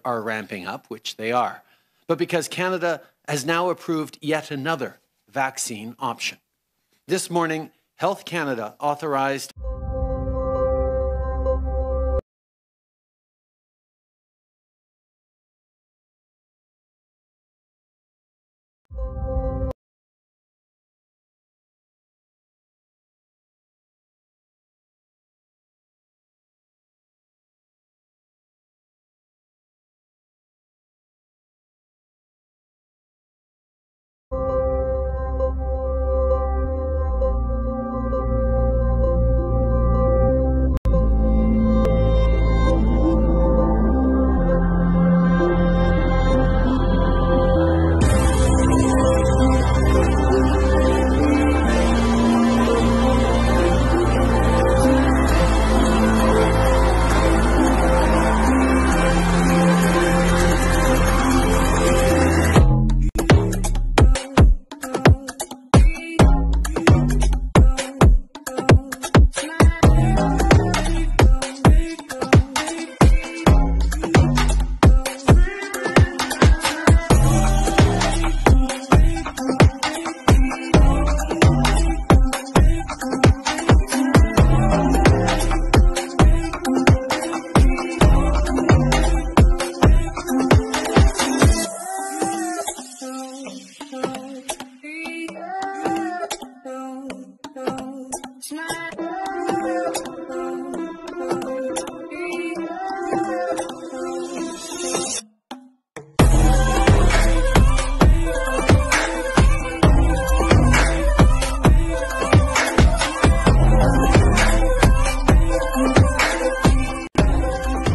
are ramping up, which they are, but because Canada has now approved yet another vaccine option. This morning, Health Canada authorized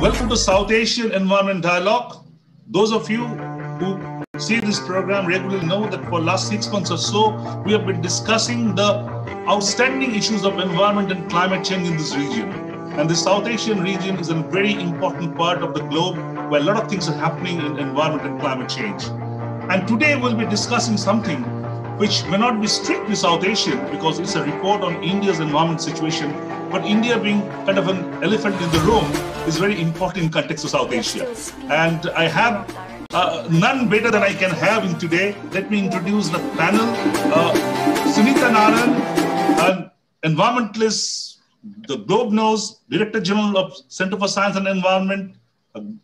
Welcome to South Asian Environment Dialogue. Those of you who see this program regularly know that for the last 6 months or so, we have been discussing the outstanding issues of environment and climate change in this region. And the South Asian region is a very important part of the globe where a lot of things are happening in environment and climate change. And today we'll be discussing something which may not be strictly South Asian because it's a report on India's environment situation, but India being kind of an elephant in the room is very important in context of South Asia. And I have none better than I can have in today. Let me introduce the panel. Sunita Narayan, an environmentalist, the globe knows, Director General of Center for Science and Environment,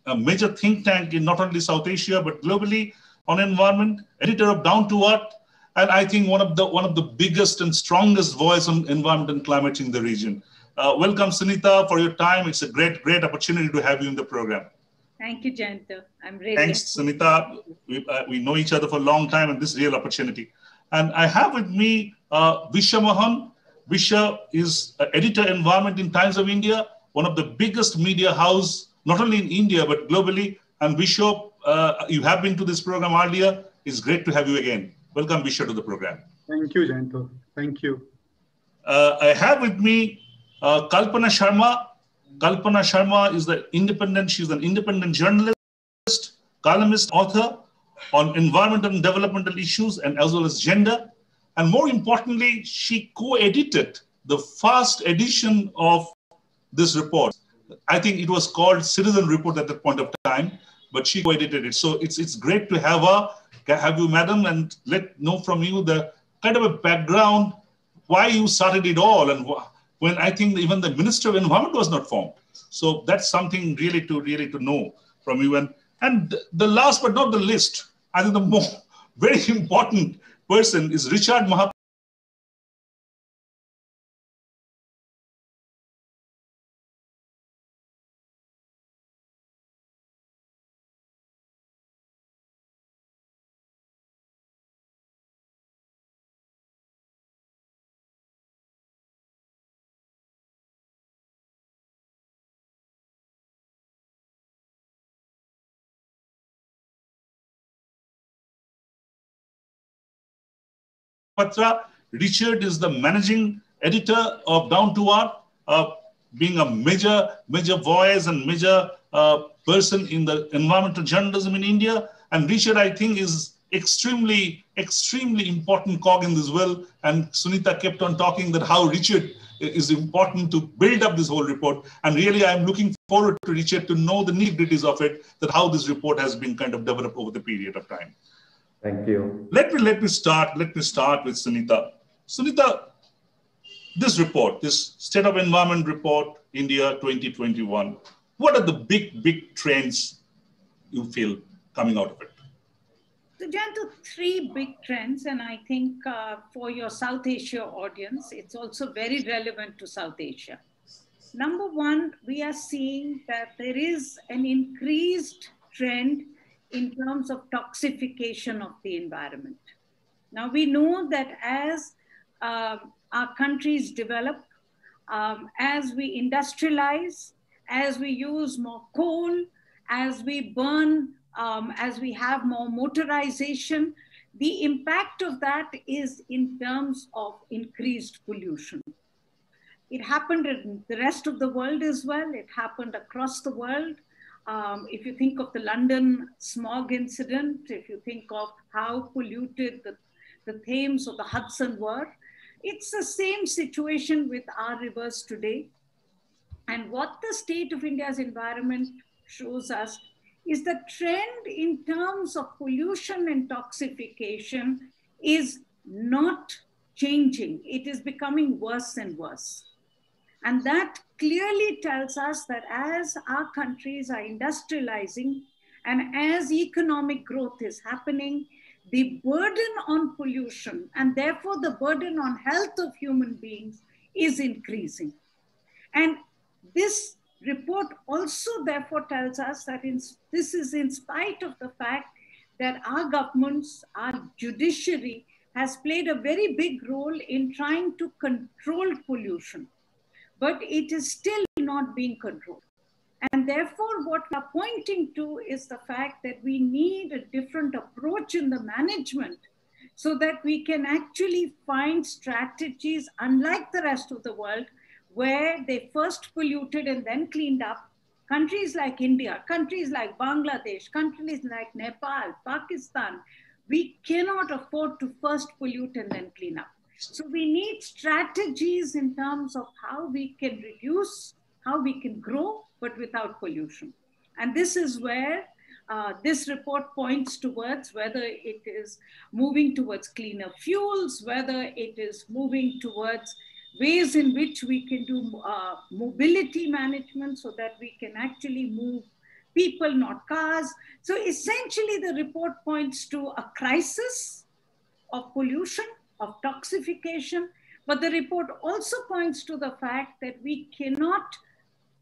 a major think tank in not only South Asia, but globally on environment, editor of Down to Earth, and I think one of the biggest and strongest voice on environment and climate change in the region. Welcome, Sunita, for your time. It's a great opportunity to have you in the program. Thank you, Jayanta. I'm really Thanks, Sunita. We know each other for a long time, and this is a real opportunity. And I have with me Visha Mohan. Visha is editor environment in Times of India, one of the biggest media house, not only in India, but globally. And Visha, you have been to this program earlier. It's great to have you again. Welcome, Visha, to the program. Thank you, Jayanta. Thank you. I have with me Kalpana Sharma. Kalpana Sharma is she's an independent journalist, columnist, author on environmental and developmental issues and as well as gender. And more importantly, she co-edited the first edition of this report. I think it was called Citizen Report at that point of time, but she co-edited it. So it's great to have you, madam, and let know from you the kind of a background, why you started it all, and when I think even the Minister of Environment was not formed. So that's something really to know from you. And the last but not the least, I think the very important person is Richard Mahapatra. Richard is the managing editor of Down to Earth, being a major voice and major person in the environmental journalism in India. And Richard, I think, is extremely important cog in this wheel. And Sunita kept on talking that how Richard is important to build up this whole report. And really, I'm looking forward to Richard to know the nitty-gritties of it, that how this report has been kind of developed over the period of time. Thank you. Let me start with Sunita. Sunita, this report, this State of Environment Report, India 2021, what are the big trends you feel coming out of it? So, Janto, three big trends, and I think for your South Asia audience, it's also very relevant to South Asia. Number one, we are seeing that there is an increased trend in terms of toxification of the environment. Now, we know that as our countries develop, as we industrialize, as we use more coal, as we burn, as we have more motorization, the impact of that is in terms of increased pollution. It happened in the rest of the world as well. It happened across the world. If you think of the London smog incident, if you think of how polluted the Thames or the Hudson were, it's the same situation with our rivers today. And what the state of India's environment shows us is the trend in terms of pollution and toxification is not changing. It is becoming worse and worse. And that clearly tells us that as our countries are industrializing and as economic growth is happening, the burden on pollution and therefore the burden on health of human beings is increasing. And this report also therefore tells us that this is in spite of the fact that our governments, our judiciary has played a very big role in trying to control pollution, but it is still not being controlled. And therefore what we are pointing to is the fact that we need a different approach in the management so that we can actually find strategies unlike the rest of the world, where they first polluted and then cleaned up. Countries like India, countries like Bangladesh, countries like Nepal, Pakistan, we cannot afford to first pollute and then clean up. So we need strategies in terms of how we can reduce, how we can grow, but without pollution. And this is where this report points towards, whether it is moving towards cleaner fuels, whether it is moving towards ways in which we can do mobility management so that we can actually move people, not cars. So essentially the report points to a crisis of pollution, of toxification, but the report also points to the fact that we cannot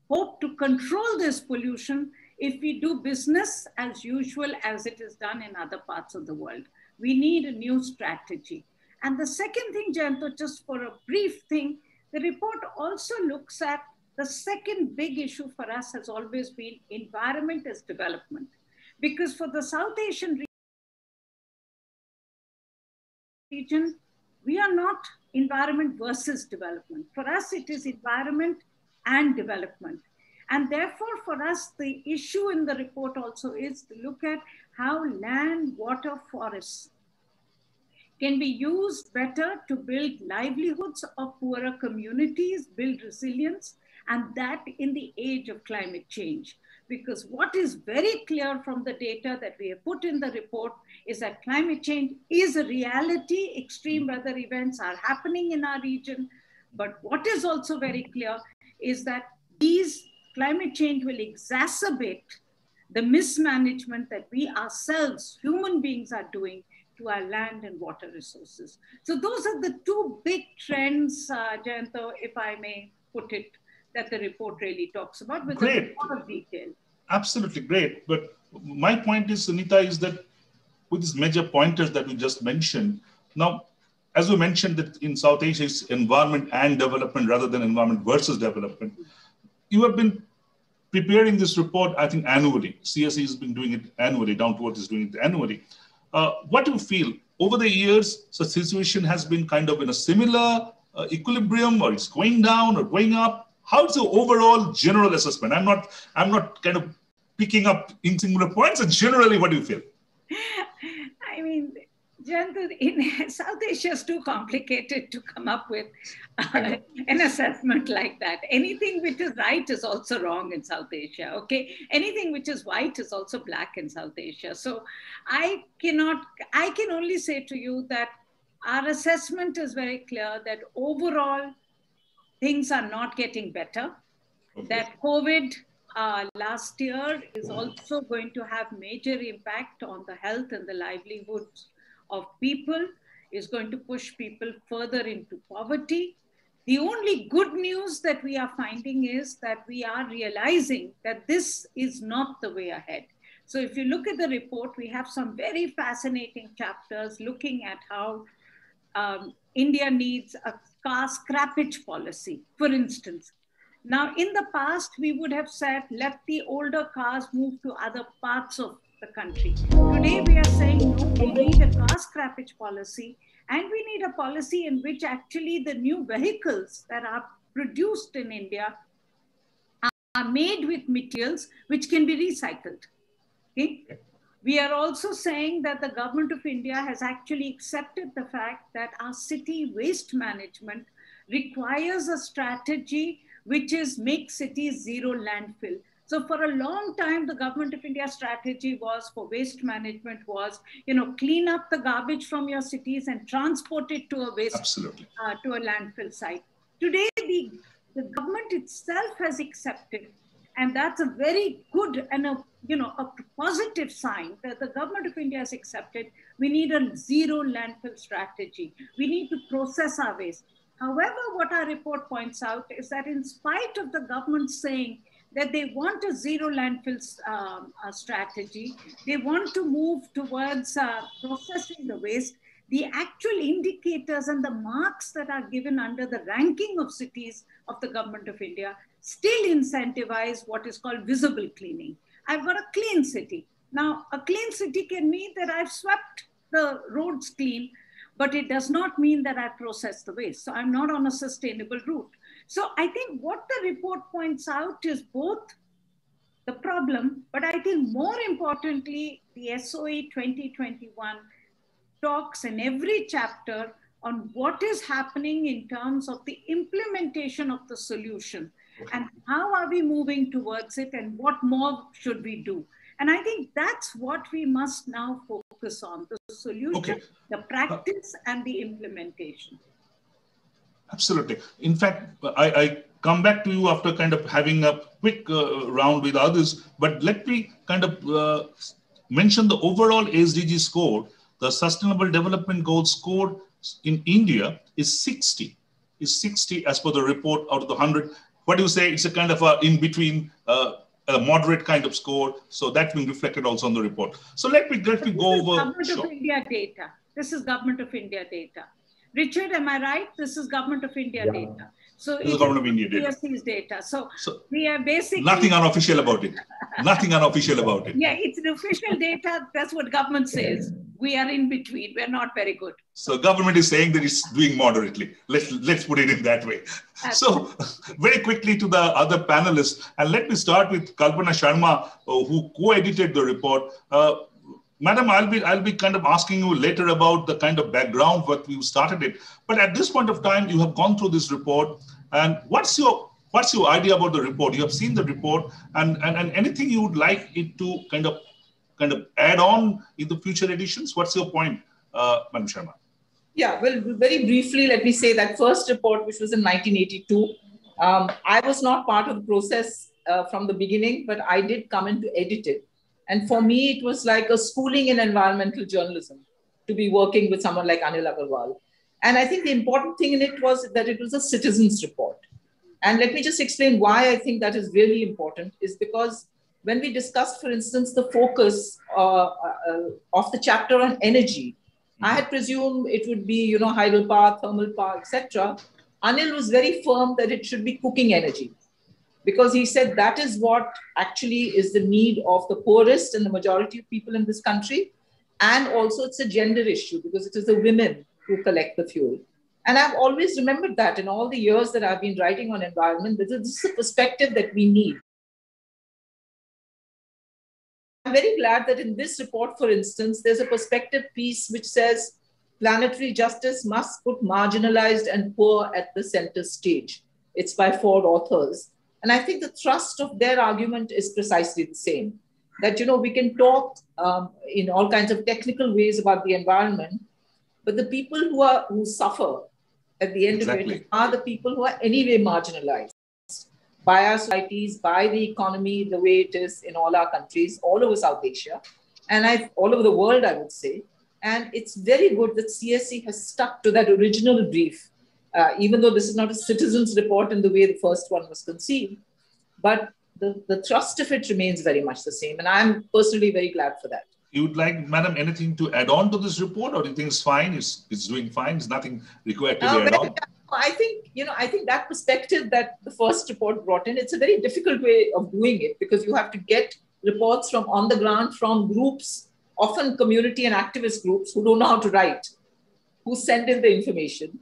hope to control this pollution if we do business as usual as it is done in other parts of the world. We need a new strategy. And the second thing, Janto, just for a brief thing, the report also looks at the second big issue for us has always been environment as development. Because for the South Asian region, we are not environment versus development. For us, it is environment and development. And therefore, for us, the issue in the report also is to look at how land, water, forests can be used better to build livelihoods of poorer communities, build resilience, and that in the age of climate change. Because what is very clear from the data that we have put in the report is that climate change is a reality. Extreme weather events are happening in our region. But what is also very clear is that these climate change will exacerbate the mismanagement that we ourselves, human beings, are doing to our land and water resources. So those are the two big trends, Jayanto, if I may put it, that the report really talks about with a lot of detail. Absolutely great. But my point is, Sunita, is that with these major pointers that we just mentioned, now, as we mentioned that in South Asia, it's environment and development rather than environment versus development. You have been preparing this report, I think, annually. CSE has been doing it annually, Down to Earth is doing it annually. What do you feel? Over the years, the situation has been kind of in a similar equilibrium, or it's going down or going up? How's the overall general assessment? I'm not kind of picking up in singular points, and generally, what do you feel? I mean, Jantu, in South Asia is too complicated to come up with an assessment like that. Anything which is right is also wrong in South Asia, okay? Anything which is white is also black in South Asia. So I can only say to you that our assessment is very clear that overall things are not getting better, that COVID last year is also going to have major impact on the health and the livelihoods of people, is going to push people further into poverty. The only good news that we are finding is that we are realizing that this is not the way ahead. So if you look at the report, we have some very fascinating chapters looking at how India needs a car scrappage policy, for instance. Now, in the past, we would have said, let the older cars move to other parts of the country. Today, we are saying, no, we need a car scrappage policy, and we need a policy in which actually the new vehicles that are produced in India are made with materials which can be recycled. Okay? We are also saying that the government of India has actually accepted the fact that our city waste management requires a strategy which is make cities zero landfill. So for a long time, the government of India strategy was for waste management was, clean up the garbage from your cities and transport it to a to a landfill site. Today, the government itself has accepted, and that's a very good and a positive sign that the government of India has accepted. We need a zero landfill strategy. We need to process our waste. However, what our report points out is that in spite of the government saying that they want a zero landfill strategy, they want to move towards processing the waste, the actual indicators and the marks that are given under the ranking of cities of the government of India still incentivize what is called visible cleaning. I've got a clean city. Now, a clean city can mean that I've swept the roads clean, but it does not mean that I process the waste. So I'm not on a sustainable route. So I think what the report points out is both the problem, but I think more importantly, the SOE 2021 talks in every chapter on what is happening in terms of the implementation of the solution and how are we moving towards it and what more should we do. And I think that's what we must now focus on, the solution, the practice and the implementation. Absolutely. In fact, I come back to you after kind of having a quick round with others, but let me kind of mention the overall SDG score. The Sustainable Development Goals score in India is 60. Is 60 as per the report out of the 100. What do you say? It's a kind of a in between, a moderate kind of score. So that's been reflected also on the report. So let me go over. Government of India data. This is Government of India data. Richard, am I right? This is Government of India data. So this is Government of India data. PSC's data. So we are basically nothing unofficial about it. Nothing unofficial about it. Yeah, it's the official data. That's what government says. We are in between. We're not very good. So government is saying that it's doing moderately. Let's put it in that way. Absolutely. So very quickly to the other panelists, and let me start with Kalpana Sharma, who co-edited the report. Madam, I'll be kind of asking you later about the kind of background what you started it. But at this point of time, you have gone through this report, and what's your idea about the report? You have seen the report, and anything you would like it to kind of add on in the future editions? What's your point, Madam Sharma? Yeah, well, very briefly, let me say that first report, which was in 1982, I was not part of the process from the beginning, but I did come in to edit it. And for me, it was like a schooling in environmental journalism to be working with someone like Anil Agarwal. And I think the important thing in it was that it was a citizens report. And let me just explain why I think that is really important, is because when we discussed, for instance, the focus of the chapter on energy, I had presumed it would be, hydropower, thermal power, etc. Anil was very firm that it should be cooking energy, because he said that is what actually is the need of the poorest and the majority of people in this country. And also it's a gender issue, because it is the women who collect the fuel. And I've always remembered that in all the years that I've been writing on environment, this is a perspective that we need. very glad that in this report, for instance, there's a perspective piece which says planetary justice must put marginalized and poor at the center stage. It's by 4 authors. And I think the thrust of their argument is precisely the same. That, we can talk in all kinds of technical ways about the environment, but the people who suffer at the end of it are the people who are anyway marginalized by our societies, by the economy, the way it is in all our countries, all over South Asia, and all over the world, I would say. And it's very good that CSE has stuck to that original brief, even though this is not a citizen's report in the way the first one was conceived, but the thrust of it remains very much the same. And I'm personally very glad for that. You would like, Madam, anything to add on to this report, or do you think it's fine? It's doing fine. There's nothing required to be added on. I think that perspective that the first report brought in, it's a very difficult way of doing it, because you have to get reports from on the ground from groups, often community and activist groups who don't know how to write, who send in the information.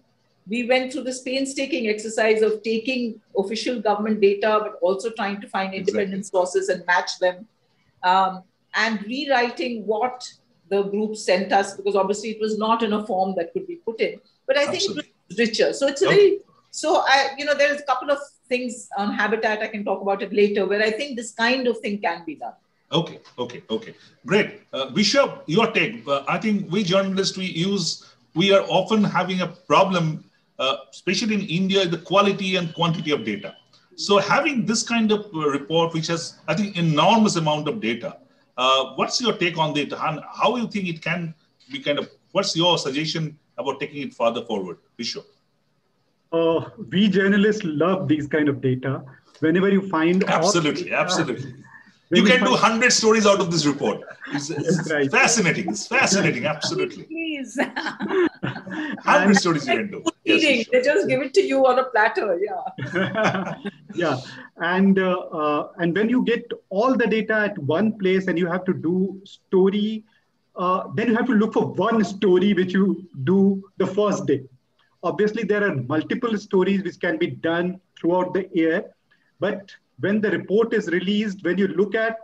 We went through this painstaking exercise of taking official government data, but also trying to find independent sources and match them, and rewriting what the group sent us, because obviously it was not in a form that could be put in. But I think it was richer. So it's a very, there's a couple of things on habitat, I can talk about it later, where I think this kind of thing can be done. Okay. Great. Bishop, your take. I think we journalists, we are often having a problem, especially in India, the quality and quantity of data. So having this kind of report, which has, I think, enormous amount of data, what's your take on it? How you think it can be what's your suggestion about taking it further forward, Bishop? We journalists love these kind of data. Whenever you find absolutely. You can do 100 stories out of this report. It's right. Fascinating. It's fascinating. Absolutely. Please. 100 stories you can do. Yes, they just give it to you on a platter. Yeah. Yeah. And when you get all the data at one place and you have to do story, then you have to look for one story which you do the first day. Obviously, there are multiple stories which can be done throughout the year, but when the report is released, when you look at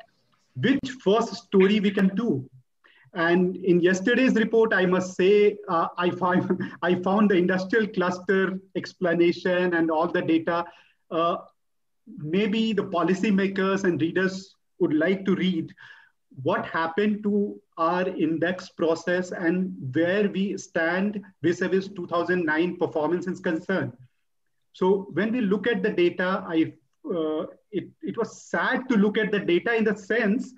which first story we can do. And in yesterday's report, I must say, I found the industrial cluster explanation and all the data. Maybe the policymakers and readers would like to read what happened to our index process and where we stand vis-a-vis 2009 performance is concerned. So when we look at the data, it was sad to look at the data in the sense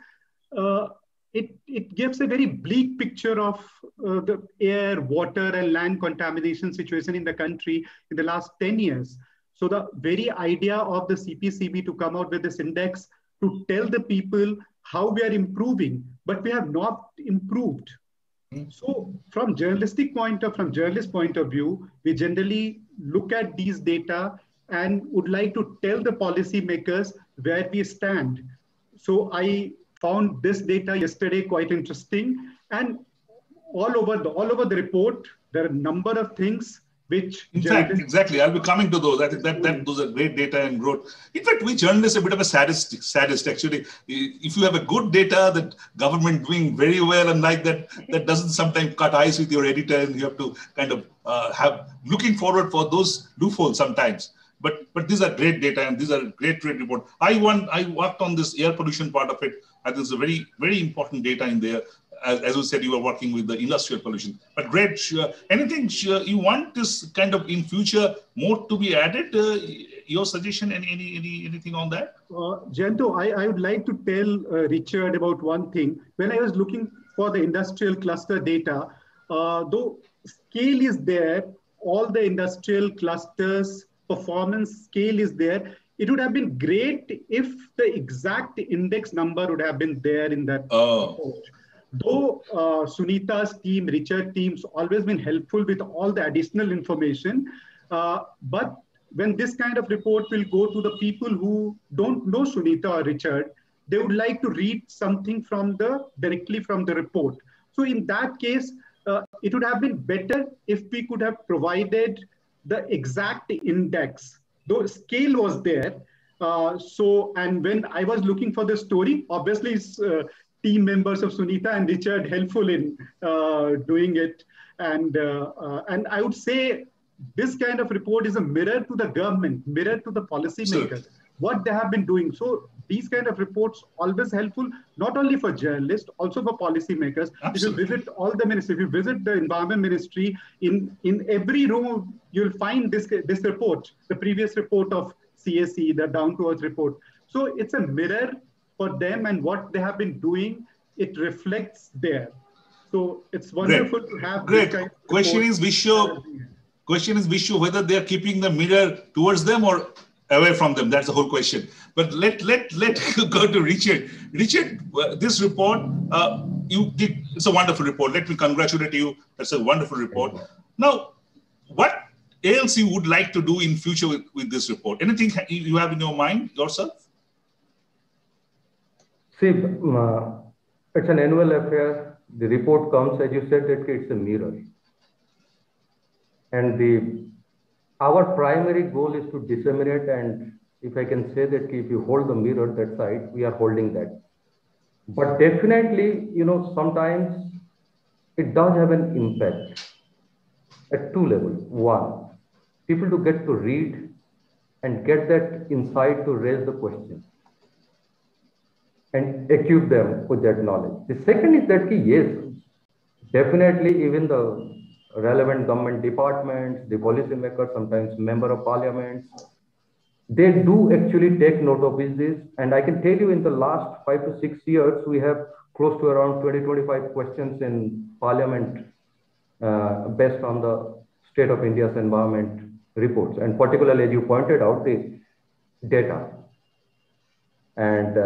it gives a very bleak picture of the air, water, and land contamination situation in the country in the last 10 years. So the very idea of the CPCB to come out with this index to tell the people how we are improving, but we have not improved. So from journalist point of view, we generally look at these data and would like to tell the policymakers where we stand. So I found this data yesterday quite interesting, and all over the report, there are a number of things which... In fact, exactly. I'll be coming to those. I think that those are great data and growth. In fact, we journalists are a bit of a sadist actually. If you have a good data that government doing very well and like that doesn't sometimes cut eyes with your editor, and you have to kind of have looking forward for those loopholes sometimes. But these are great data and these are great report. I worked on this air pollution part of it. I think there's a very, very important data in there. As you said, you were working with the industrial pollution. But great. Anything you want this kind of in future more to be added? Your suggestion? Anything on that? Jayanto, I would like to tell Richard about one thing. When I was looking for the industrial cluster data, though scale is there, all the industrial clusters performance scale is there, it would have been great if the exact index number would have been there in that report. Though Sunita's team, Richard's team's always been helpful with all the additional information, but when this kind of report will go to the people who don't know Sunita or Richard, they would like to read something directly from the report. So in that case, it would have been better if we could have provided the exact index, though scale was there. And when I was looking for the story, obviously team members of Sunita and Richard helpful in doing it. And I would say this kind of report is a mirror to the government, mirror to the policymakers, what they have been doing. So these kind of reports always helpful, not only for journalists, also for policymakers. Absolutely. If you visit all the ministries, if you visit the Environment Ministry, in every room, you'll find this report, the previous report of CSE, the Down to Earth report. So it's a mirror for them, and what they have been doing, it reflects there. So it's wonderful to have Great. This kind of Question is, Vishu, whether they are keeping the mirror towards them or away from them. That's the whole question. But let go to Richard. Richard, this report, you did, it's a wonderful report. Let me congratulate you. That's a wonderful report. Now, what else you would like to do in future with this report? Anything you have in your mind yourself? See, it's an annual affair. The report comes, as you said, that it's a mirror. And our primary goal is to disseminate, and if I can say that if you hold the mirror that side, we are holding that. But definitely, sometimes it does have an impact at two levels. One, people to get to read and get that insight to raise the question and equip them with that knowledge. The second is that, yes, definitely even the relevant government departments, the policymakers, sometimes member of parliament, they do actually take note of this. And I can tell you in the last 5 to 6 years, we have close to around 20-25 questions in parliament based on the State of India's environment reports. And particularly, as you pointed out, the data. And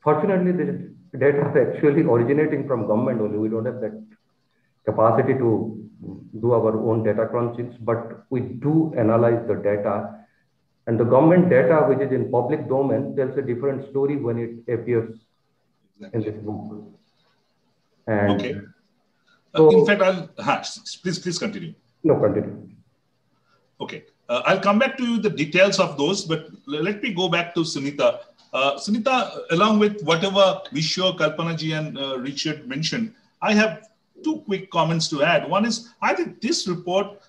fortunately, the data are actually originating from government only. We don't have that capacity to do our own data crunching, but we do analyze the data, and the government data, which is in public domain, tells a different story when it appears in this book. And okay. So, in fact, please continue. No, continue. Okay. I'll come back to you the details of those, but let me go back to Sunita. Sunita, along with whatever Vishu, Kalpanaji, and Richard mentioned, I have two quick comments to add. One is, I think this report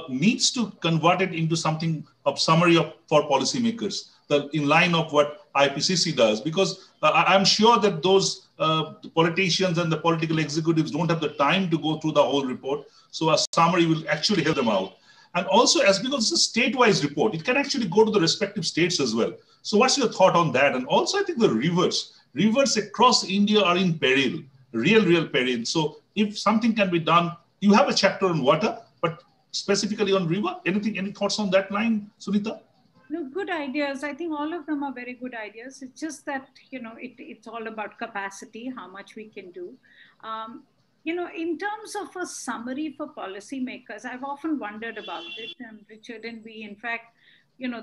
needs to convert it into something of summary for policymakers, in line of what IPCC does, because I'm sure that those politicians and the political executives don't have the time to go through the whole report. So a summary will actually help them out. And also, because it's a state-wise report, it can actually go to the respective states as well. So what's your thought on that? And also, I think the rivers across India are in peril, real peril. So if something can be done, you have a chapter on water, but specifically on river, any thoughts on that line, Sunita? No, good ideas. I think all of them are very good ideas. It's just that, it's all about capacity, how much we can do. In terms of a summary for policymakers, I've often wondered about it. And Richard and we, in fact,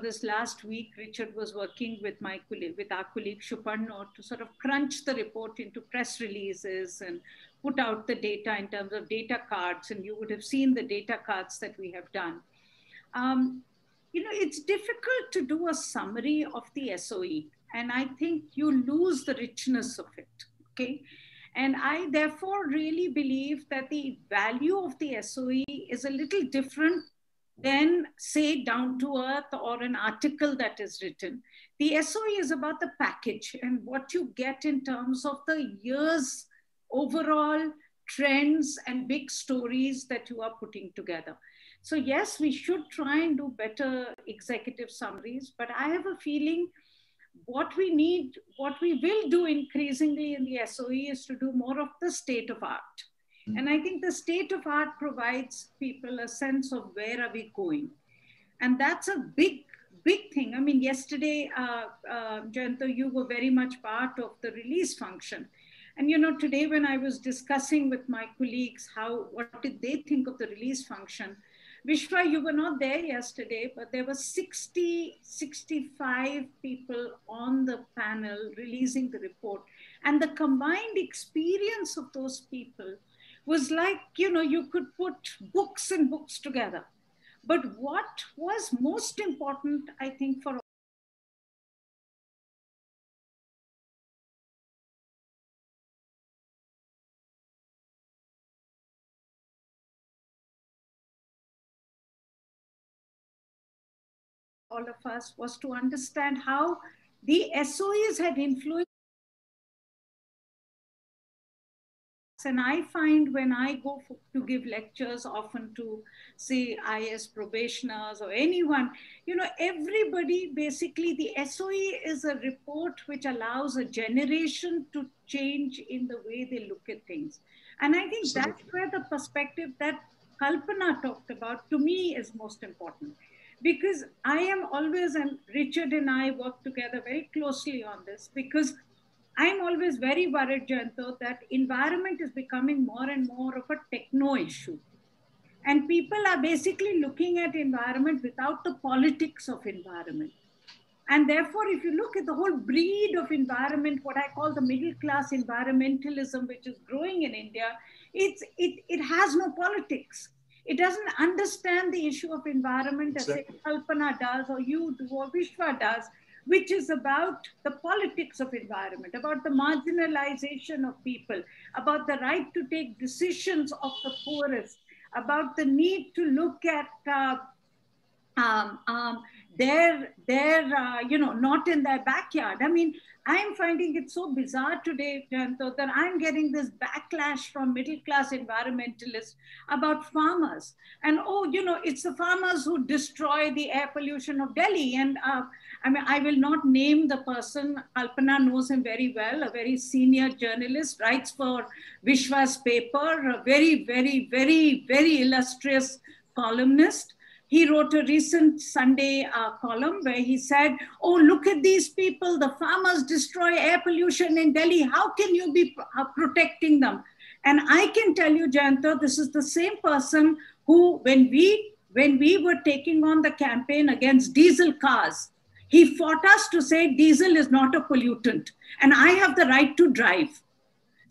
this last week, Richard was working with our colleague Shuparno to sort of crunch the report into press releases and put out the data in terms of data cards. And you would have seen the data cards that we have done. It's difficult to do a summary of the SOE. And I think you lose the richness of it, okay? And I therefore really believe that the value of the SOE is a little different than, say, Down to Earth or an article that is written. The SOE is about the package and what you get in terms of the year's overall trends and big stories that you are putting together. So yes, we should try and do better executive summaries, but I have a feeling what we will do increasingly in the SOE is to do more of the state of art. And I think the state of art provides people a sense of where are we going. And that's a big thing. I mean, yesterday, Jayanta, you were very much part of the release function. And, today when I was discussing with my colleagues what did they think of the release function, Vishwa, you were not there yesterday, but there were 65 people on the panel releasing the report. And the combined experience of those people was like, you could put books and books together. But what was most important, I think, for all of us was to understand how the SOEs had influenced. And I find when I go to give lectures, often to say IS probationers or anyone, you know, everybody basically, the SOE is a report which allows a generation to change in the way they look at things. And I think that's where the perspective that Kalpana talked about to me is most important. Because I am always, and Richard and I work together very closely on this, because I'm always very worried, Jayanto, that environment is becoming more and more of a techno issue. And people are basically looking at environment without the politics of environment. And therefore, if you look at the whole breed of environment, what I call the middle class environmentalism, which is growing in India, it has no politics. It doesn't understand the issue of environment as say Kalpana does, or you do, or Vishwa does, which is about the politics of environment, about the marginalization of people, about the right to take decisions of the poorest, about the need to look at you know, not in their backyard. I mean, I'm finding it so bizarre today, Jayanto, that I'm getting this backlash from middle-class environmentalists about farmers. And, oh, you know, it's the farmers who destroy the air pollution of Delhi. And I mean, I will not name the person. Kalpana knows him very well, a very senior journalist, writes for Vishwa's paper, a very, very, very, very illustrious columnist. He wrote a recent Sunday column where he said, oh, look at these people, the farmers destroy air pollution in Delhi. How can you be protecting them? And I can tell you, Jayanto, this is the same person who, when we were taking on the campaign against diesel cars, he fought us to say diesel is not a pollutant and I have the right to drive.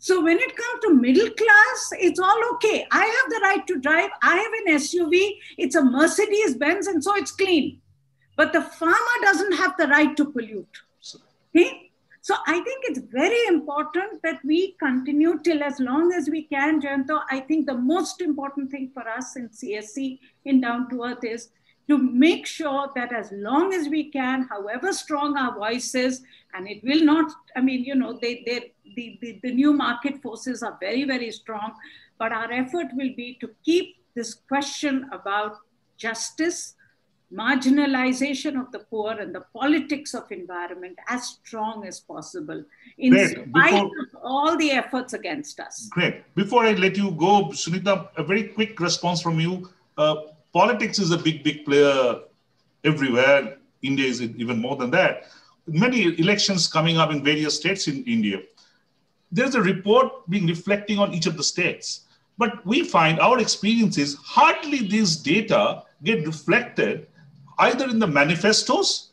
So when it comes to middle class, it's all okay. I have the right to drive. I have an SUV. It's a Mercedes-Benz, and so it's clean. But the farmer doesn't have the right to pollute. Okay? So I think it's very important that we continue till as long as we can, Jayanto. I think the most important thing for us in CSC, in Down to Earth, is to make sure that as long as we can, however strong our voice is, and it will not, I mean, you know, the new market forces are very, very strong, but our effort will be to keep this question about justice, marginalization of the poor, and the politics of environment as strong as possible, in spite of all the efforts against us. Great. Before I let you go, Sunita, a very quick response from you. Politics is a big, big player everywhere. India is even more than that. Many elections coming up in various states in India. There's a report being reflecting on each of the states. But we find our experience is hardly these data get reflected either in the manifestos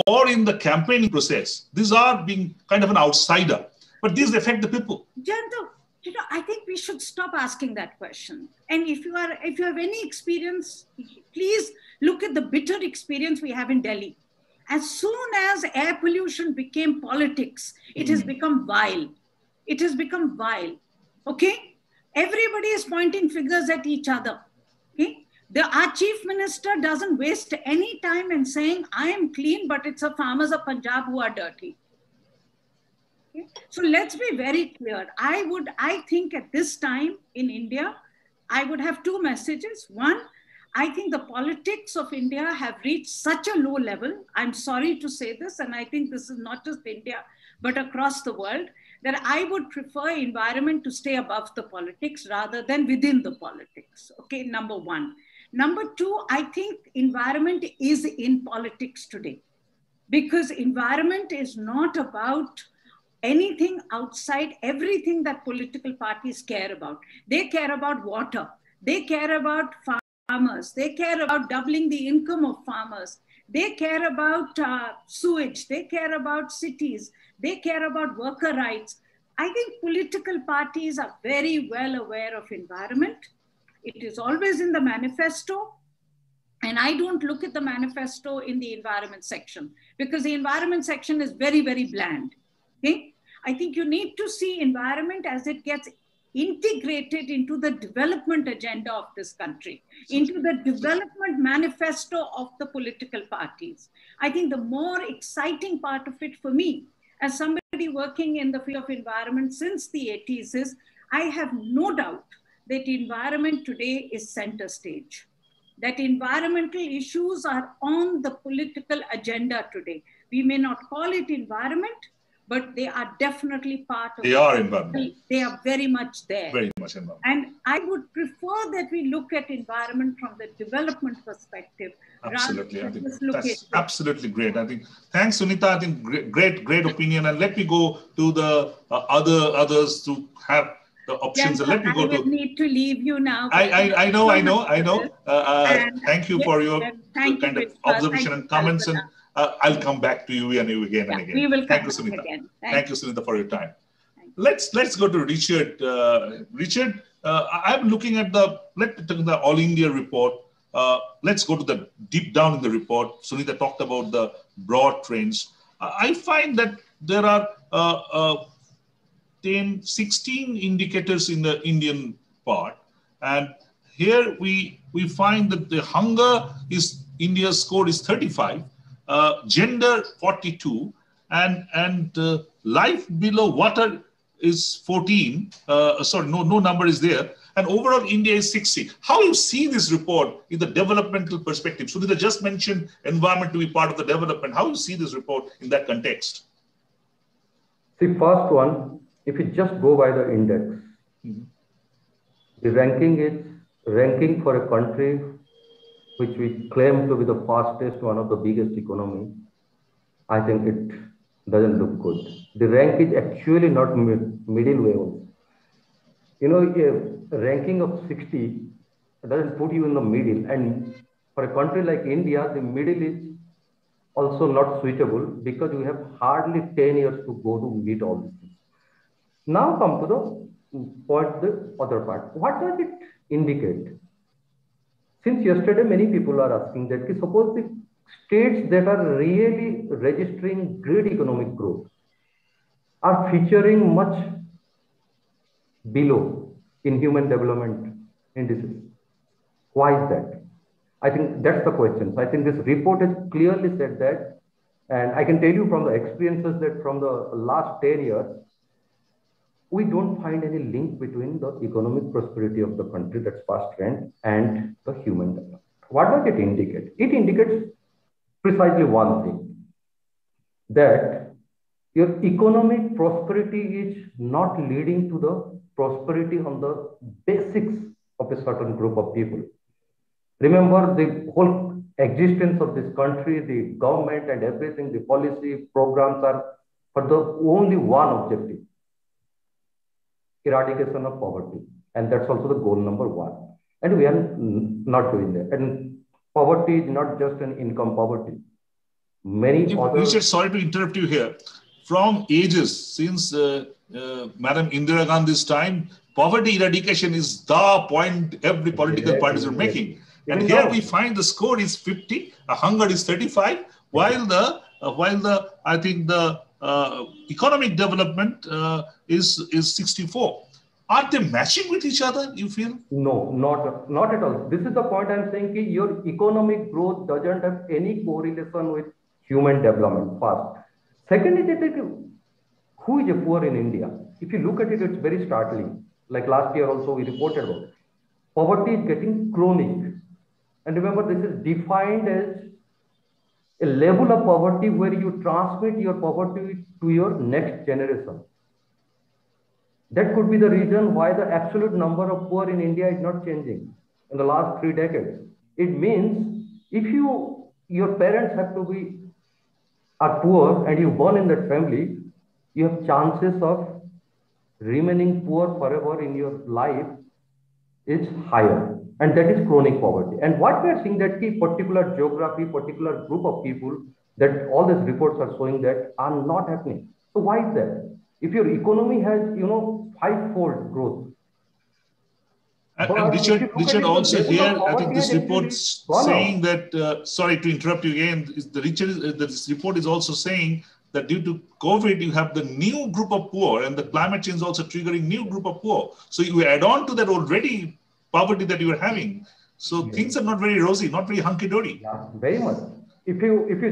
or in the campaigning process. These are being kind of an outsider, but these affect the people. Jayanto, you know, I think we should stop asking that question. And if you have any experience, please look at the bitter experience we have in Delhi. As soon as air pollution became politics, it has become vile. It has become vile. Okay? Everybody is pointing fingers at each other. Okay? Our chief minister doesn't waste any time in saying, I am clean, but it's the farmers of Punjab who are dirty. Okay? So let's be very clear. I think at this time in India, I would have two messages. One, I think the politics of India have reached such a low level. I'm sorry to say this, and I think this is not just India, but across the world, that I would prefer environment to stay above the politics rather than within the politics. Okay, number one. Number two, I think environment is in politics today, because environment is not about anything outside everything that political parties care about. They care about water. They care about farmers. They care about doubling the income of farmers. They care about sewage. They care about cities. They care about worker rights. I think political parties are very well aware of environment. It is always in the manifesto. And I don't look at the manifesto in the environment section, because the environment section is very, very bland. Okay? I think you need to see environment as it gets integrated into the development agenda of this country, into the development manifesto of the political parties. I think the more exciting part of it for me, as somebody working in the field of environment since the 80s, is I have no doubt that environment today is center stage, that environmental issues are on the political agenda today. We may not call it environment, but they are definitely part of it. They are environment. They are very much there. Very much environment. And I would prefer that we look at environment from the development perspective. Absolutely. Rather I than think just look that's at absolutely great. I think, thanks, Sunita. I think great opinion. And let me go to the others to have the options. Yes, Let me go I will to. need to leave you now. I know. Thank you for your thank kind you, of observation and comments, and I'll come back to you and again and again. We will Thank come you, Sunita. again. Thank you, Sunita, for your time. Let's go to Richard. Richard, I'm looking at the All India report. Let's go to the deep down in the report. Sunita talked about the broad trends. I find that there are 16 indicators in the Indian part, and here we find that the hunger is India's score is 35, gender 42, and life below water is 14. Sorry, no number is there. And overall, India is 60. How you see this report in the developmental perspective? Sunita just mentioned environment to be part of the development. How you see this report in that context? See, first one, if you just go by the index, the ranking is ranking for a country which we claim to be the fastest, one of the biggest economy. I think it doesn't look good. The rank is actually not middle way. You know, a ranking of 60 doesn't put you in the middle. And for a country like India, the middle is also not suitable because we have hardly 10 years to go to meet all these things. Now come to the point, the other part. What does it indicate? Since yesterday, many people are asking that, suppose the states that are really registering great economic growth are featuring much below in human development indices. Why is that? I think that's the question. So I think this report has clearly said that, and I can tell you from the experiences that from the last 10 years, we don't find any link between the economic prosperity of the country, that's past trend, and the human development. What does it indicate? It indicates precisely one thing, that your economic prosperity is not leading to the prosperity on the basics of a certain group of people. Remember, the whole existence of this country, the government and everything, the policy programs are for the only one objective: eradication of poverty. And that's also the goal number one. And we are not doing that. And poverty is not just an income poverty. Many other... Richard, sorry to interrupt you here. From ages, since Madam Indira Gandhi's time, poverty eradication is the point every political parties are making. And here we find the score is 50, hunger is 35, while the I think the economic development is 64. Are they matching with each other, you feel? No, not at all. This is the point I'm saying, your economic growth doesn't have any correlation with human development, first. Second is that who is poor in India? If you look at it, it's very startling. Like last year also we reported about it. Poverty is getting chronic. And remember, this is defined as a level of poverty where you transmit your poverty to your next generation. That could be the reason why the absolute number of poor in India is not changing in the last 3 decades. It means if your parents are poor and you born in that family, you have chances of remaining poor forever in your life is higher. And that is chronic poverty. And what we are seeing that particular geography, particular group of people that all these reports are showing that are not happening. So why is that? If your economy has, 5-fold growth. And Richard also here, I think this report saying that, sorry to interrupt you again, this report is also saying that due to COVID, you have the new group of poor, and the climate change also triggering new group of poor. So you add on to that already poverty that you are having. So things are not very rosy, not very hunky-dory. Yeah, very much. If you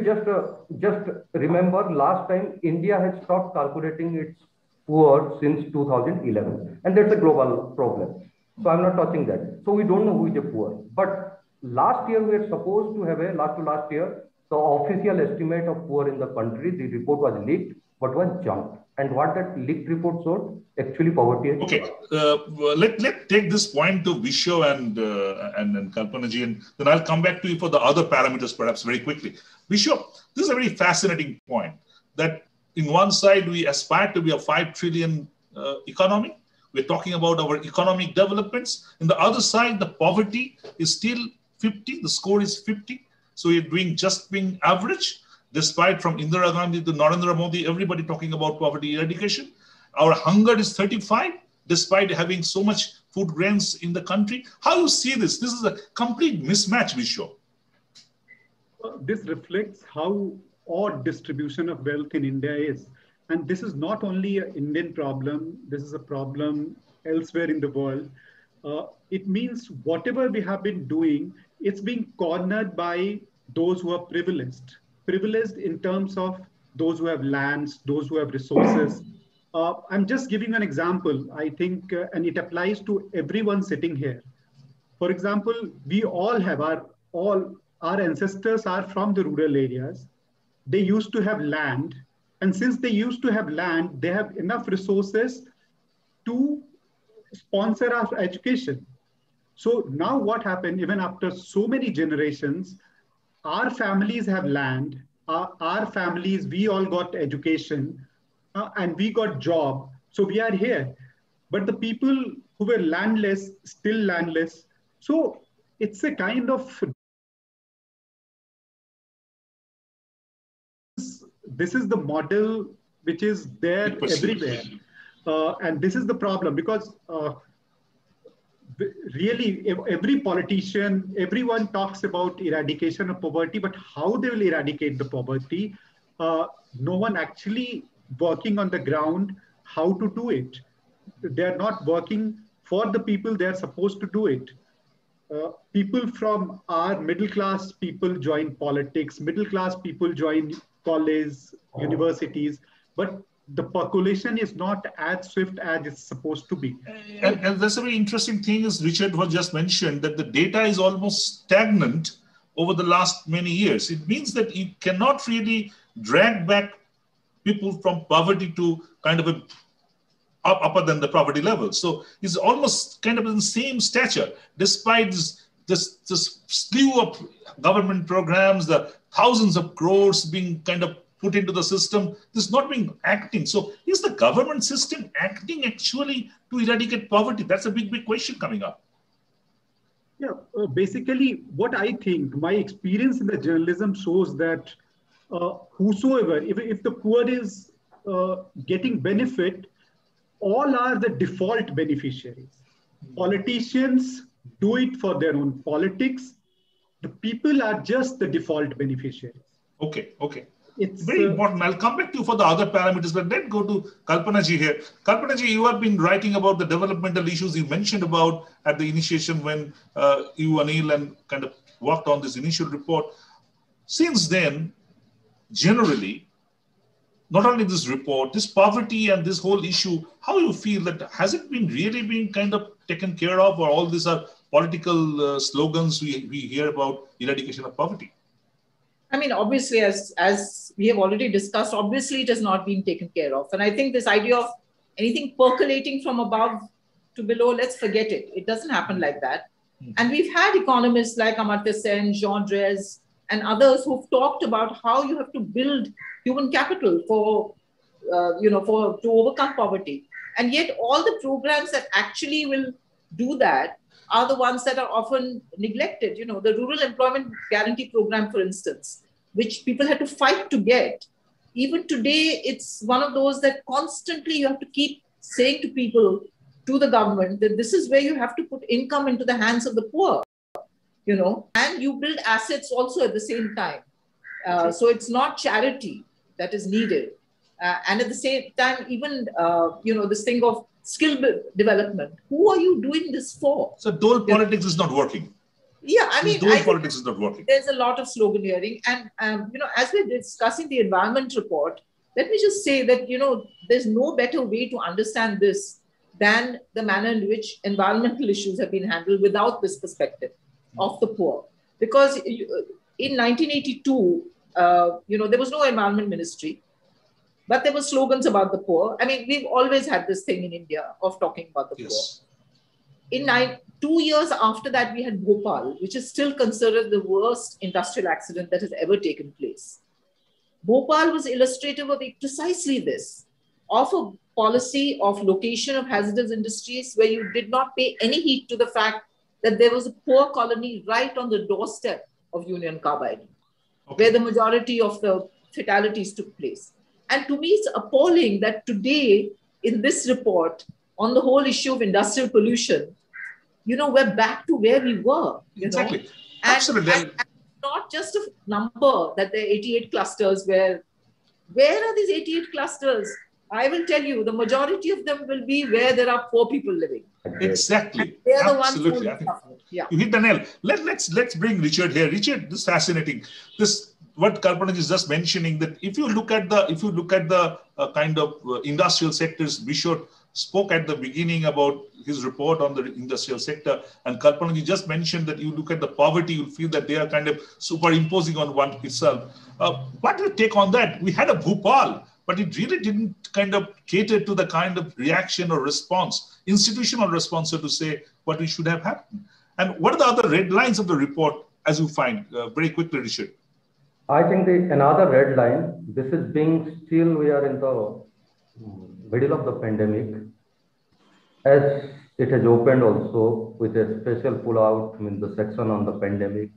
just remember, last time India had stopped calculating its poor since 2011, and that's a global problem. So I'm not touching that. So we don't know who is the poor. But last year we were supposed to have last year, the official estimate of poor in the country. The report was leaked, but was junked. And what that leaked report showed, actually poverty. Okay, let's take this point to Visho and Kalpana ji, and then I'll come back to you for the other parameters perhaps very quickly. Visho, this is a very fascinating point that in one side we aspire to be a 5 trillion economy. We're talking about our economic developments. In the other side, the poverty is still 50. The score is 50. So you're being average, despite from Indira Gandhi to Narendra Modi, everybody talking about poverty eradication. Our hunger is 35, despite having so much food grains in the country. How do you see this? This is a complete mismatch, Visho. This reflects how odd distribution of wealth in India is. And this is not only an Indian problem, this is a problem elsewhere in the world. It means whatever we have been doing, it's being cornered by those who are privileged. Privileged in terms of those who have lands, those who have resources. I'm just giving an example, I think, and it applies to everyone sitting here. For example, we all have our ancestors are from the rural areas. They used to have land. And since they used to have land, they have enough resources to sponsor our education. So now what happened, even after so many generations, our families have land, our families, we all got education and we got job. So we are here. But the people who were landless, still landless. So it's a kind of, this is the model which is there everywhere. And this is the problem because really every politician, everyone talks about eradication of poverty, but how they will eradicate the poverty, no one actually working on the ground how to do it. They're not working for the people they're supposed to do it. People from our middle class people join politics, middle class people join college, universities, but the population is not as swift as it's supposed to be. And that's a very interesting thing, as Richard was just mentioned, that the data is almost stagnant over the last many years. It means that you cannot really drag back people from poverty to kind of upper than the poverty level. So it's almost kind of in the same stature, despite this slew of government programs, the thousands of crores being kind of put into the system, this is not being acting. So is the government system acting actually to eradicate poverty? That's a big question coming up. Yeah, basically what I think, my experience in the journalism shows that whosoever, if the poor is getting benefit, all are the default beneficiaries. Politicians do it for their own politics. The people are just the default beneficiaries. Okay. It's very important. I'll come back to you for the other parameters, but let's go to Kalpana ji here. Kalpana ji, you have been writing about the developmental issues you mentioned about at the initiation when you, Anil, and kind of worked on this initial report. Since then, generally, not only this report, this poverty and this whole issue, how you feel that has it been really been kind of taken care of, or all these are political slogans we hear about eradication of poverty? I mean, obviously, as we have already discussed, obviously it has not been taken care of. And I think this idea of anything percolating from above to below, let's forget it. It doesn't happen like that. And we've had economists like Amartya Sen, Jean Drèze, and others who've talked about how you have to build human capital to overcome poverty. And yet all the programs that actually will do that are the ones that are often neglected. You know, the Rural Employment Guarantee Program, for instance, which people had to fight to get. Even today, it's one of those that constantly you have to keep saying to people, to the government, that this is where you have to put income into the hands of the poor, and you build assets also at the same time. So it's not charity. that is needed. And at the same time, even, this thing of skill development, who are you doing this for? So dole politics is not working. Yeah, I mean, dole politics is not working. There's a lot of sloganeering. And, as we're discussing the environment report, let me just say that, there's no better way to understand this than the manner in which environmental issues have been handled without this perspective of the poor. Because in 1982, there was no environment ministry, but there were slogans about the poor. I mean, we've always had this thing in India of talking about the poor. In 2 years after that, we had Bhopal, which is still considered the worst industrial accident that has ever taken place. Bhopal was illustrative of precisely this, of a policy of location of hazardous industries where you did not pay any heed to the fact that there was a poor colony right on the doorstep of Union Carbide, where the majority of the fatalities took place. And to me, it's appalling that today in this report on the whole issue of industrial pollution, we're back to where we were. Exactly. Absolutely. And not just a number that there are 88 clusters where are these 88 clusters? I will tell you, the majority of them will be where there are poor people living. Exactly. They are Absolutely. the ones who You hit the nail. Let's bring Richard here. Richard, this is fascinating. What Kalpana is just mentioning, that if you look at the kind of industrial sectors, Bishop spoke at the beginning about his report on the industrial sector, and Kalpana just mentioned that you look at the poverty, you'll feel that they are kind of superimposing on one itself. What do you take on that? We had a Bhopal, but it really didn't kind of cater to the kind of reaction or response, institutional response, so to say, what we should have happened. And what are the other red lines of the report, as you find? Very quickly, Richard. I think another red line, this is being still, we are in the middle of the pandemic, as it has opened also with a special pull-out, the section on the pandemic.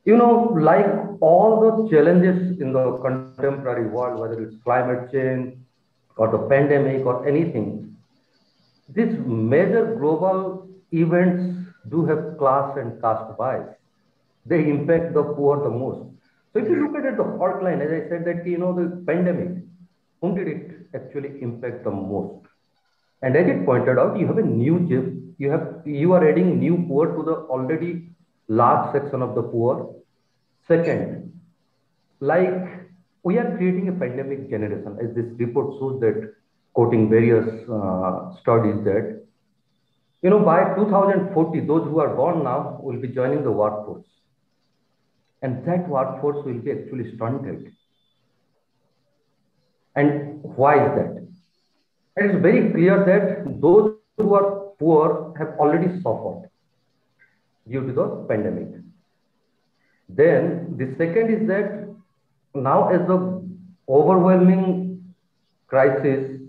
Like all the challenges in the contemporary world, whether it's climate change or the pandemic or anything, these major global events do have class and caste bias. They impact the poor the most. So if you look at it, the fault line, as I said, that the pandemic, whom did it actually impact the most? And as it pointed out, you have a new chip. You are adding new poor to the already large section of the poor. Second, like we are creating a pandemic generation, as this report shows that, quoting various studies that, by 2040, those who are born now will be joining the workforce. And that workforce will be actually stunted. And why is that? And it's very clear that those who are poor have already suffered due to the pandemic. Then the second is that now, as the overwhelming crisis,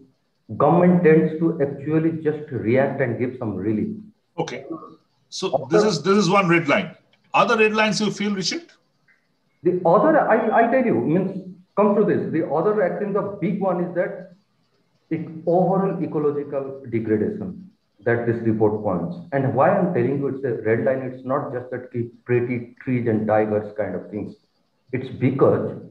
government tends to actually just react and give some relief. Okay. So this is one red line. Other red lines you feel, Richard? The other, I tell you, come to this. The other, I think the big one is that overall ecological degradation that this report points. And why I'm telling you it's a red line, it's not just that pretty trees and tigers kind of things. It's because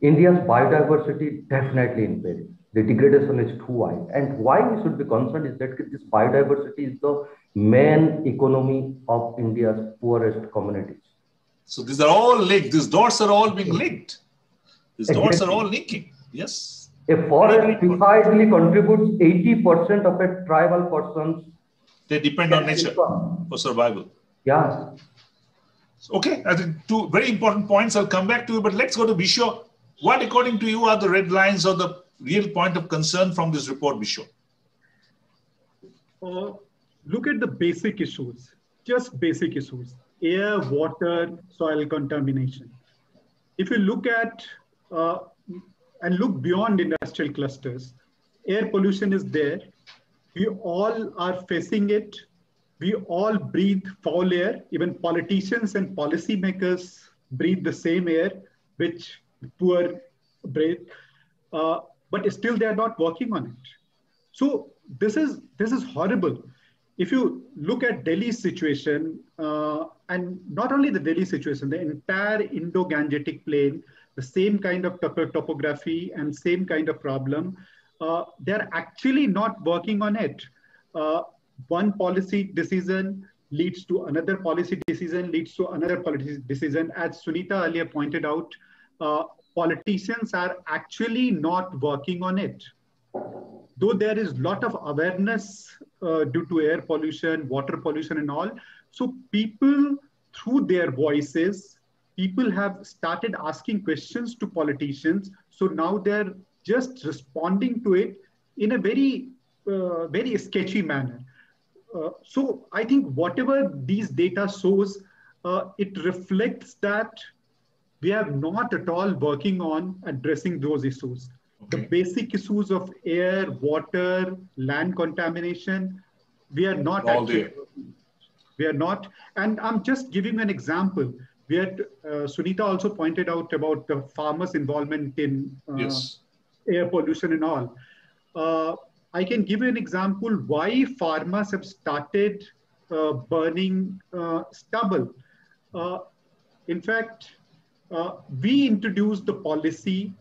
India's biodiversity definitely impaired. The degradation is too high. And why we should be concerned is that this biodiversity is the main economy of India's poorest communities. So these are all linked. These dots are all being linked. These dots are all linking. Yes. A forest precisely contributes 80% of a tribal person's. They depend on nature for survival. Yeah. Okay, I think two very important points. I'll come back to you, but let's go to Bishop. What, according to you, are the red lines or the real point of concern from this report, Bishop? Look at the basic issues, just basic issues: air, water, soil contamination. If you look at and look beyond industrial clusters, air pollution is there. We all are facing it. We all breathe foul air. Even politicians and policymakers breathe the same air, which poor breathe. But still they are not working on it. So this is horrible. If you look at Delhi's situation, and not only the Delhi situation, the entire Indo-Gangetic plain, the same kind of topography and same kind of problem, they're actually not working on it. One policy decision leads to another policy decision, leads to another policy decision. As Sunita earlier pointed out, politicians are actually not working on it. Though there is a lot of awareness due to air pollution, water pollution and all. So people, through their voices, people have started asking questions to politicians. So now they're just responding to it in a very, very sketchy manner. So I think whatever these data shows, it reflects that we are not at all working on addressing those issues. Okay. The basic issues of air, water, land contamination, we are not actually, we are not. And I'm just giving an example. We had, Sunita also pointed out about the farmers' involvement in air pollution and all. I can give you an example why farmers have started burning stubble. In fact, we introduced the policy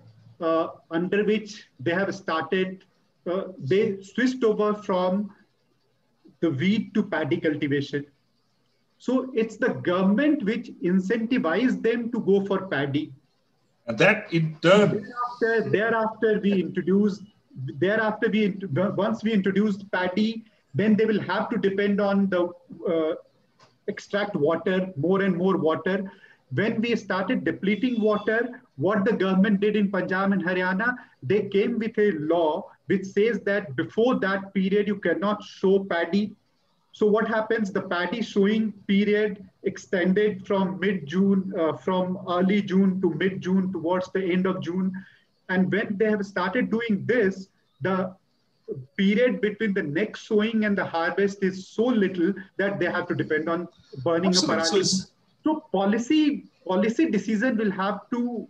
under which they have started, they switched over from the wheat to paddy cultivation. So it's the government which incentivized them to go for paddy. And that in turn... Thereafter we introduced, once we introduced paddy, then they will have to depend on the extract water, more and more water. When we started depleting water, what the government did in Punjab and Haryana, they came with a law which says that before that period, you cannot sow paddy. So what happens? The paddy sowing period extended from mid-June, from early June to mid-June towards the end of June. And when they have started doing this, the period between the next sowing and the harvest is so little that they have to depend on burning a paddy. So policy decision will have to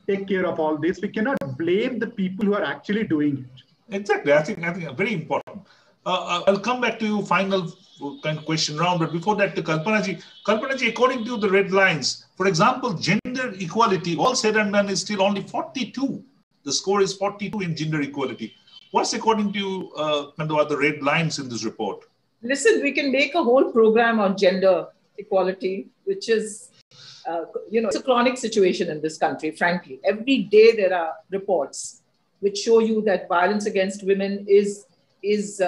take care of all this. We cannot blame the people who are actually doing it. Exactly. I think very important. I'll come back to you, final kind of question round. But before that, to Kalpanaji. Kalpanaji, according to the red lines, for example, gender equality, all said and done, is still only 42. The score is 42 in gender equality. What's according to you, are the red lines in this report? Listen, we can make a whole program on gender equality, which is, it's a chronic situation in this country, frankly. Every day there are reports which show you that violence against women is it's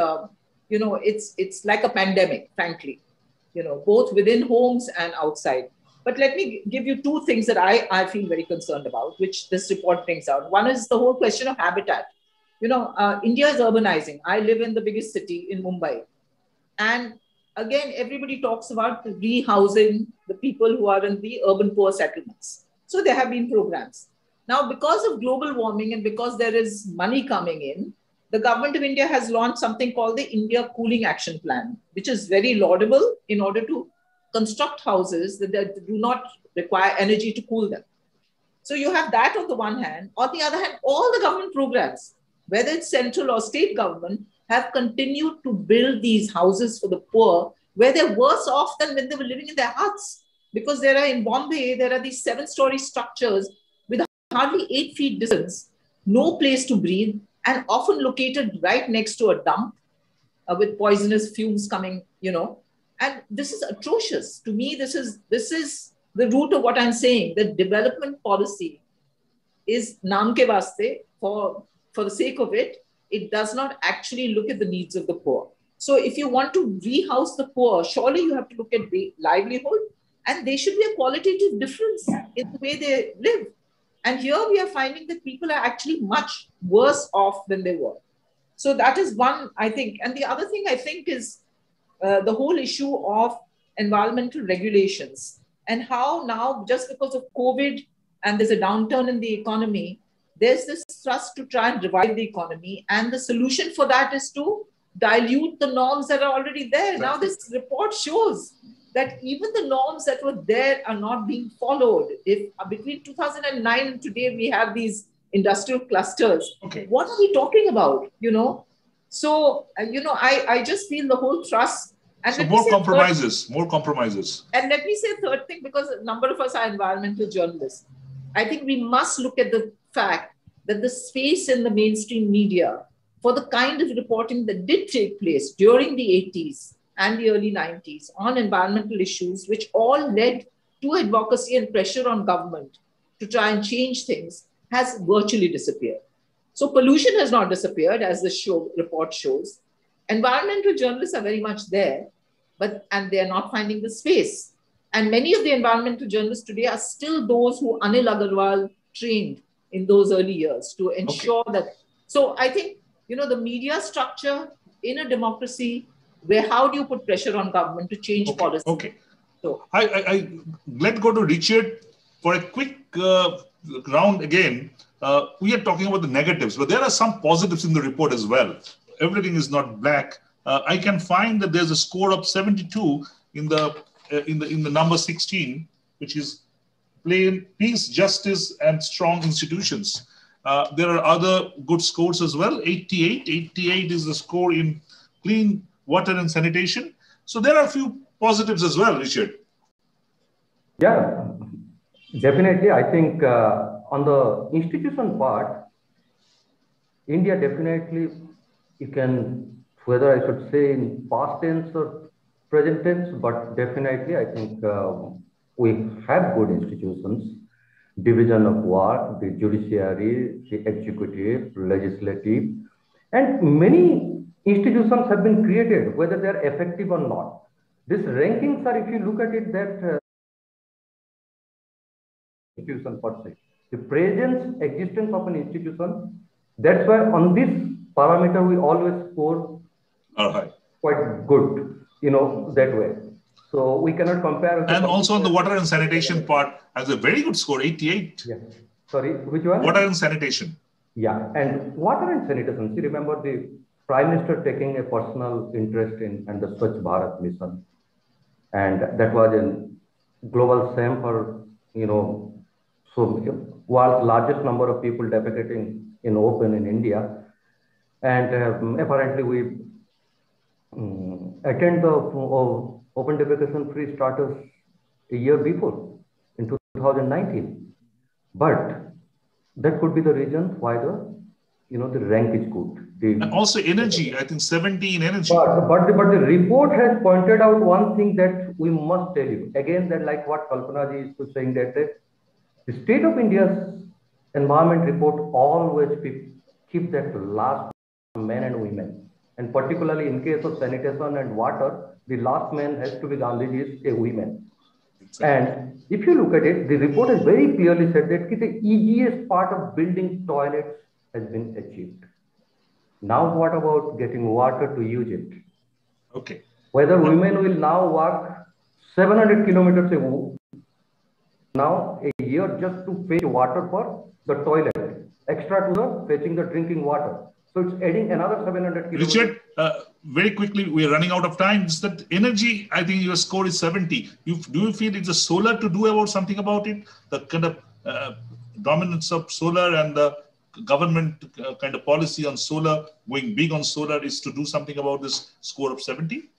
like a pandemic, frankly, both within homes and outside. But let me give you two things that I feel very concerned about, which this report brings out. One is the whole question of habitat. India is urbanizing. I live in the biggest city in Mumbai. And again, everybody talks about rehousing the people who are in the urban poor settlements. So there have been programs. Now, because of global warming and because there is money coming in, the government of India has launched something called the India Cooling Action Plan, which is very laudable in order to construct houses that do not require energy to cool them. So you have that on the one hand. On the other hand, all the government programs, whether it's central or state government, have continued to build these houses for the poor where they're worse off than when they were living in their huts. Because in Bombay, there are these 7-story structures with hardly 8 feet distance, no place to breathe, and often located right next to a dump with poisonous fumes coming, And this is atrocious. To me, this is the root of what I'm saying, that development policy is naam ke vaste, for the sake of it, it does not actually look at the needs of the poor. So if you want to rehouse the poor, surely you have to look at the livelihood, and there should be a qualitative difference in the way they live. And here we are finding that people are actually much worse off than they were. So that is one, I think. And the other thing I think is the whole issue of environmental regulations and how now, just because of COVID and there's a downturn in the economy, there's this thrust to try and revive the economy. And the solution for that is to dilute the norms that are already there. Exactly. Now this report shows that even the norms that were there are not being followed. If between 2009 and today, we have these industrial clusters. Okay. What are we talking about? So, I just feel the whole thrust. And so more compromises. And let me say a third thing, because a number of us are environmental journalists. I think we must look at the fact that the space in the mainstream media for the kind of reporting that did take place during the 80s and the early 90s on environmental issues, which all led to advocacy and pressure on government to try and change things, has virtually disappeared. So pollution has not disappeared, as the report shows. Environmental journalists are very much there, and they are not finding the space. And many of the environmental journalists today are still those who Anil Agarwal trained in those early years to ensure that. So I think, the media structure in a democracy, how do you put pressure on government to change policy? Okay. So let's go to Richard for a quick round again. We are talking about the negatives, but there are some positives in the report as well. Everything is not black. I can find that there's a score of 72 in the number 16, which is peace, justice, and strong institutions. There are other good scores as well. 88. 88 is the score in clean water and sanitation. So there are a few positives as well, Richard. Yeah, definitely. I think on the institution part, India definitely, you can, whether I should say in past tense or present tense, but definitely I think we have good institutions. Division of work, the judiciary, the executive, legislative, and many institutions have been created, whether they are effective or not. These rankings are, if you look at it, that institution per se. The presence, existence of an institution, that's why on this parameter we always score quite good, that way. So we cannot compare. And also on the water and sanitation part, has a very good score, 88. Yeah. Sorry, which one? Water and sanitation. Yeah, and water and sanitation. See, remember the Prime Minister taking a personal interest in and the Swachh Bharat mission. And that was a global SAM for, so world's largest number of people defecating in open in India. And apparently we attend the open defecation free status a year before in 2019. But that could be the reason why the rank is good. And also energy, I think 70 in energy. But the report has pointed out one thing that we must tell you. Again, that like what Kalpana ji is saying, that the State of India's environment report always keep that last men and women. And particularly in case of sanitation and water, the last man has to be Gandhiji's a woman. Exactly. And if you look at it, the report has very clearly said that the easiest part of building toilets has been achieved. Now what about getting water to use it? Okay. Whether women will now walk 700 kilometers now a year just to fetch water for the toilet, extra to the fetching the drinking water. So it's adding another 700 kilometers. Richard, very quickly, we are running out of time. Is that energy, I think your score is 70. Do you feel it's a solar to do something about it? The kind of dominance of solar and the government kind of policy on solar, going big on solar, is to do something about this score of 70?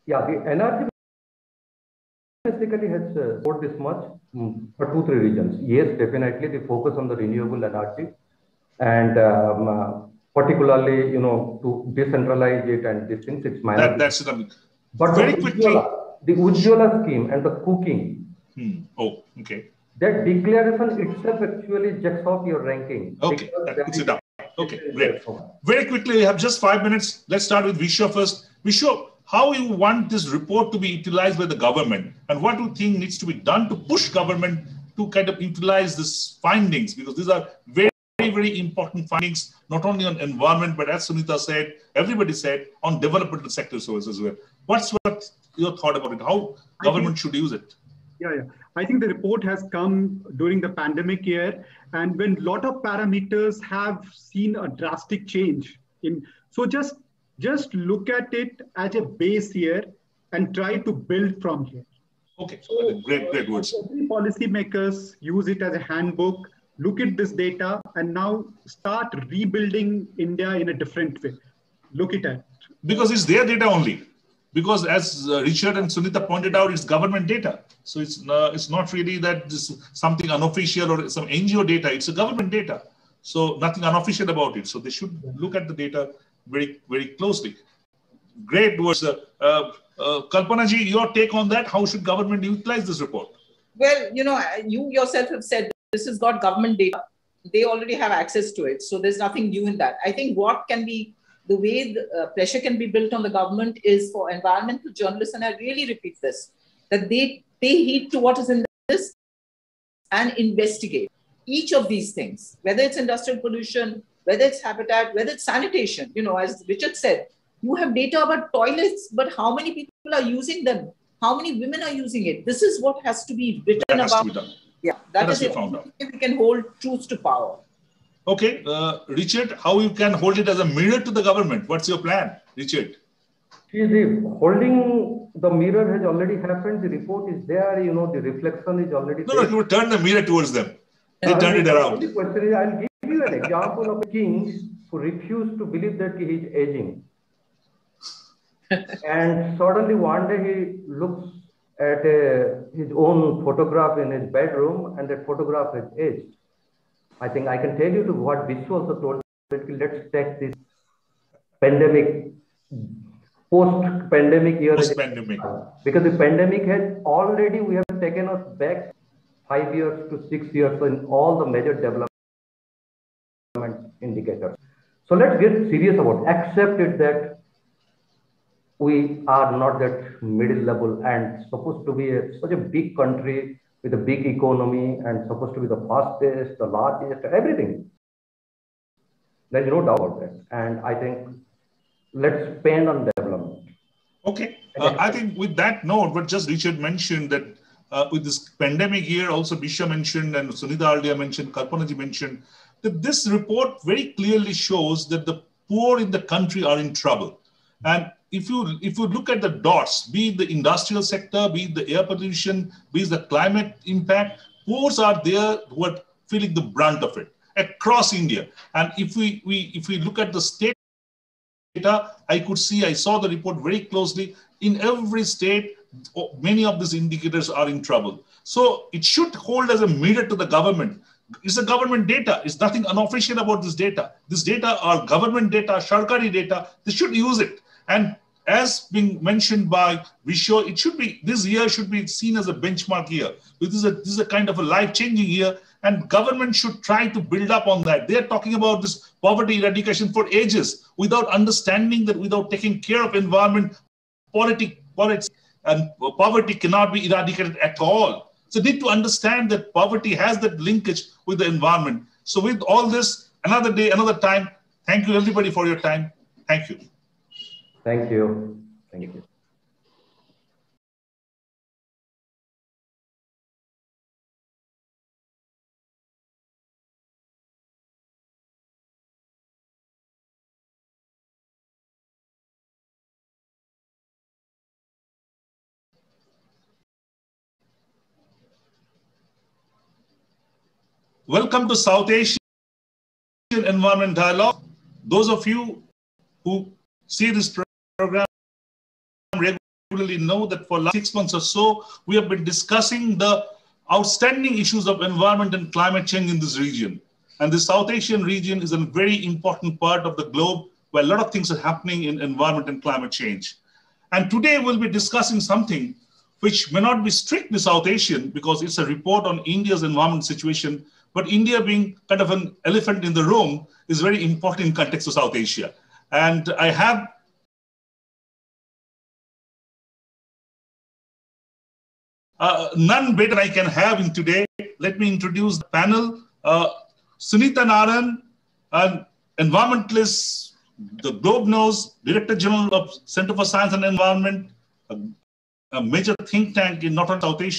Yeah, the energy basically has scored this much for 2-3 reasons. Yes, definitely the focus on the renewable energy and particularly, to decentralize it and these things, it's minor. That's it. But very quickly, the Ujjwala scheme and the cooking. Oh, okay. That declaration itself actually checks off your ranking. Okay, that puts it down. Okay, great. Very quickly, we have just 5 minutes. Let's start with Vishwa first. Vishwa, how you want this report to be utilized by the government, and what do you think needs to be done to push government to kind of utilize these findings? Because these are very, very important findings, not only on environment, but as Sunita said, everybody said, on developmental sector services as well. What's your thought about it? How government should use it? Yeah. I think the report has come during the pandemic year, and when a lot of parameters have seen a drastic change. So just look at it as a base year and try to build from here. Okay, so, great words. Every policymakers use it as a handbook, look at this data, and now start rebuilding India in a different way. Look at it. Because it's their data only. because as Richard and Sunita pointed out, it's government data. So it's not really that this is something unofficial or some NGO data. It's a government data. So nothing unofficial about it. So they should look at the data very, very closely. Great words. Kalpana ji, your take on that? How should government utilize this report? Well, you yourself have said this has got government data. They already have access to it. So there's nothing new in that. I think what can be the way the pressure can be built on the government is for environmental journalists, and I really repeat this, that they pay heed to what is in this and investigate each of these things, whether it's industrial pollution, whether it's habitat, whether it's sanitation. As Richard said, you have data about toilets, but how many people are using them? How many women are using it? This is what has to be written that has about. To be done. Yeah, that is the only way we can hold truth to power. Okay, Richard, how you can hold it as a mirror to the government? What's your plan, Richard? See, the holding the mirror has already happened. The report is there. The reflection is already there. No, you turn the mirror towards them. They turned it around. The question is, I'll give you an example of a king who refused to believe that he is aging. And suddenly one day he looks at his own photograph in his bedroom, and that photograph is aged. I think I can tell you to what Vishwa also told, that let's take this pandemic, post-pandemic year. Post-pandemic. Because the pandemic we have taken us back 5 years to 6 years in all the major development indicators. So let's get serious about it. Accept it that we are not that middle level and supposed to be such a big country with a big economy and supposed to be the fastest, the largest, everything. There's no doubt about that. And I think let's spend on development. Okay. I think with that note, what just Richard mentioned that with this pandemic here, also Bisha mentioned and Sunita earlier mentioned, Kalpanaji mentioned, that this report very clearly shows that the poor in the country are in trouble. And if you look at the dots, be it the industrial sector, be it the air pollution, be it the climate impact, poor are there who are feeling the brunt of it across India. And if we look at the state data, I saw the report very closely. In every state, many of these indicators are in trouble. So it should hold as a mirror to the government. It's a government data. It's nothing unofficial about this data. This data are government data, Sarkari data. They should use it. And as being mentioned by Vishwa, this year should be seen as a benchmark year. This is a kind of a life-changing year, and government should try to build up on that. They're talking about this poverty eradication for ages without understanding that without taking care of environment, politics and poverty cannot be eradicated at all. So need to understand that poverty has that linkage with the environment. So with all this, another day, another time, thank you everybody for your time. Thank you. Thank you. Thank you. Welcome to South Asian Environment Dialogue. Those of you who see this program regularly know that for the last 6 months or so, we have been discussing the outstanding issues of environment and climate change in this region. And the South Asian region is a very important part of the globe where a lot of things are happening in environment and climate change. And today we'll be discussing something which may not be strictly South Asian because it's a report on India's environment situation, but India being kind of an elephant in the room is very important in context of South Asia. And I have none better I can have in today. Let me introduce the panel. Sunita Narayan, an environmentalist, the globe knows, Director General of Center for Science and Environment, a major think tank in Northern South Asia.